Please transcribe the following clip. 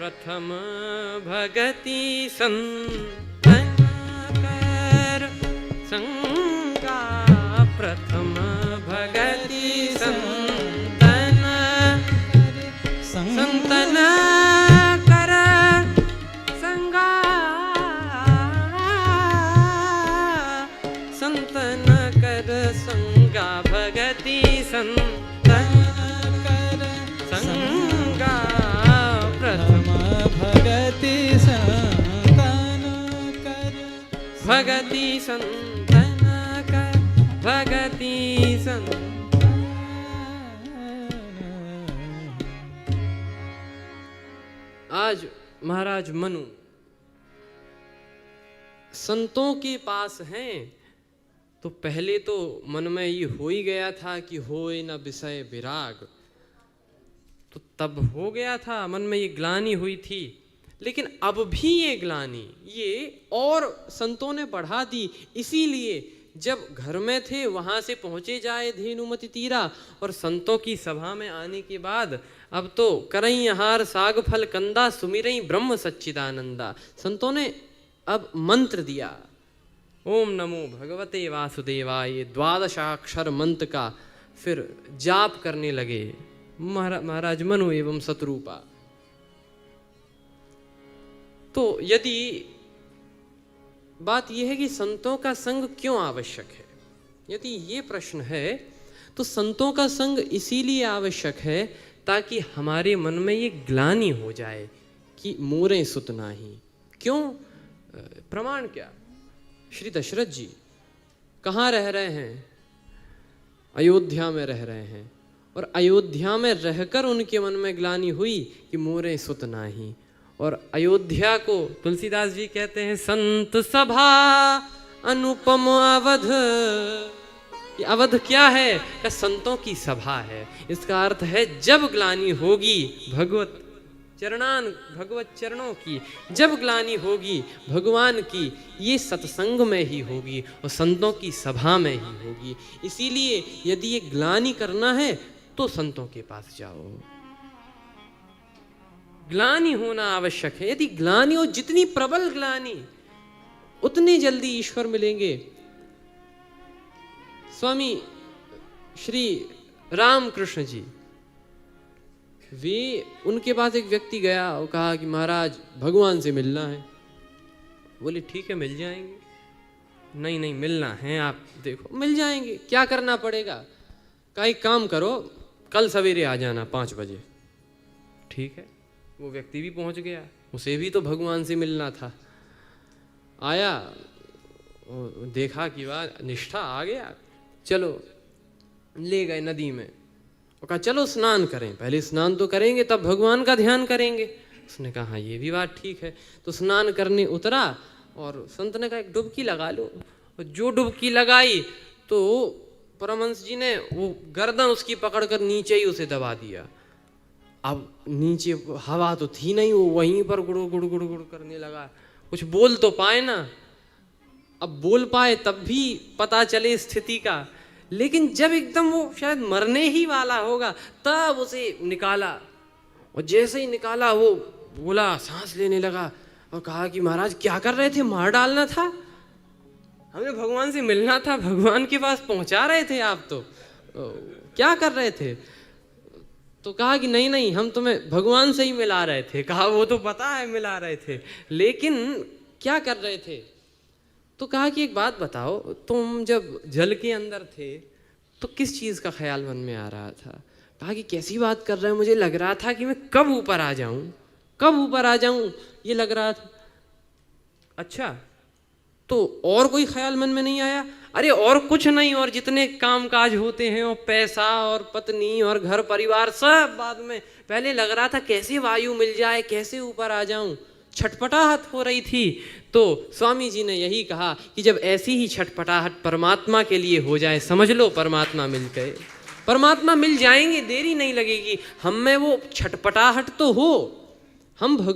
प्रथम भगति संतन कर संगा, प्रथम भगति संतन संतन कर संगा, संतन कर संगा भगति संतन कर संगा, प्रथम भगति संतन कर भगति संतन कर भगति संतन। आज महाराज मनु संतों के पास हैं, तो पहले तो मन में ये हो ही गया था कि होए न विषय विराग, तो तब हो गया था, मन में ये ग्लानि हुई थी। लेकिन अब भी ये ग्लानि ये और संतों ने बढ़ा दी, इसीलिए जब घर में थे वहाँ से पहुँचे जाए धेनुमति तीरा, और संतों की सभा में आने के बाद अब तो करई आहार साग फल कंदा, सुमिरई ब्रह्म सच्चिदानंदा। संतों ने अब मंत्र दिया, ओम नमो भगवते वासुदेवाय, द्वादशाक्षर मंत्र का फिर जाप करने लगे महाराज मनु एवं शत्रुपा। तो यदि बात यह है कि संतों का संग क्यों आवश्यक है, यदि ये प्रश्न है, तो संतों का संग इसीलिए आवश्यक है ताकि हमारे मन में ये ग्लानि हो जाए कि मोरे सुत नाही। क्यों? प्रमाण क्या? श्री दशरथ जी कहाँ रह रहे हैं? अयोध्या में रह रहे हैं, और अयोध्या में रहकर उनके मन में ग्लानि हुई कि मोरे सुत नाही। और अयोध्या को तुलसीदास जी कहते हैं संत सभा अनुपम अवध। ये अवध क्या है? कि संतों की सभा है। इसका अर्थ है जब ग्लानि होगी भगवत चरणों की, जब ग्लानि होगी भगवान की, ये सत्संग में ही होगी और संतों की सभा में ही होगी। इसीलिए यदि ये ग्लानि करना है तो संतों के पास जाओ। ग्लानि होना आवश्यक है। यदि ग्लानि हो, जितनी प्रबल ग्लानि, उतनी जल्दी ईश्वर मिलेंगे। स्वामी श्री रामकृष्ण जी, वे उनके पास एक व्यक्ति गया और कहा कि महाराज भगवान से मिलना है। बोले ठीक है मिल जाएंगे। नहीं नहीं मिलना है, आप देखो मिल जाएंगे, क्या करना पड़ेगा? कहा एक काम करो, कल सवेरे आ जाना 5 बजे। ठीक है, वो व्यक्ति भी पहुंच गया, उसे भी तो भगवान से मिलना था। आया, देखा कि वाह निष्ठा आ गया, चलो ले गए नदी में और कहा चलो स्नान करें, पहले स्नान तो करेंगे तब भगवान का ध्यान करेंगे। उसने कहा हाँ ये भी बात ठीक है। तो स्नान करने उतरा और संत ने कहा एक डुबकी लगा लो। और जो डुबकी लगाई तो परमहंस जी ने वो गर्दन उसकी पकड़कर नीचे ही उसे दबा दिया। अब नीचे हवा तो थी नहीं, वो वहीं पर गुड़ गुड़ गुड़ गुड़ करने लगा। कुछ बोल तो पाए ना, अब बोल पाए तब भी पता चले स्थिति का, लेकिन जब एकदम वो शायद मरने ही वाला होगा तब उसे निकाला। और जैसे ही निकाला वो बोला, सांस लेने लगा और कहा कि महाराज क्या कर रहे थे? मार डालना था, हमें भगवान से मिलना था, भगवान के पास पहुंचा रहे थे आप, तो क्या कर रहे थे? तो कहा कि नहीं नहीं हम तुम्हें भगवान से ही मिला रहे थे। कहा वो तो पता है मिला रहे थे, लेकिन क्या कर रहे थे? तो कहा कि एक बात बताओ, तुम जब जल के अंदर थे तो किस चीज़ का ख्याल मन में आ रहा था? कहा कि कैसी बात कर रहे हैं, मुझे लग रहा था कि मैं कब ऊपर आ जाऊं, कब ऊपर आ जाऊं, ये लग रहा था। अच्छा, तो और कोई ख्याल मन में नहीं आया? अरे और कुछ नहीं, और जितने काम काज होते हैं, और पैसा और पत्नी और घर परिवार सब बाद में, पहले लग रहा था कैसे वायु मिल जाए, कैसे ऊपर आ जाऊं, छटपटाहट हो रही थी। तो स्वामी जी ने यही कहा कि जब ऐसी ही छटपटाहट परमात्मा के लिए हो जाए, समझ लो परमात्मा मिल गए, परमात्मा मिल जाएंगे, देरी नहीं लगेगी। हम में वो छटपटाहट तो हो, हम भगवान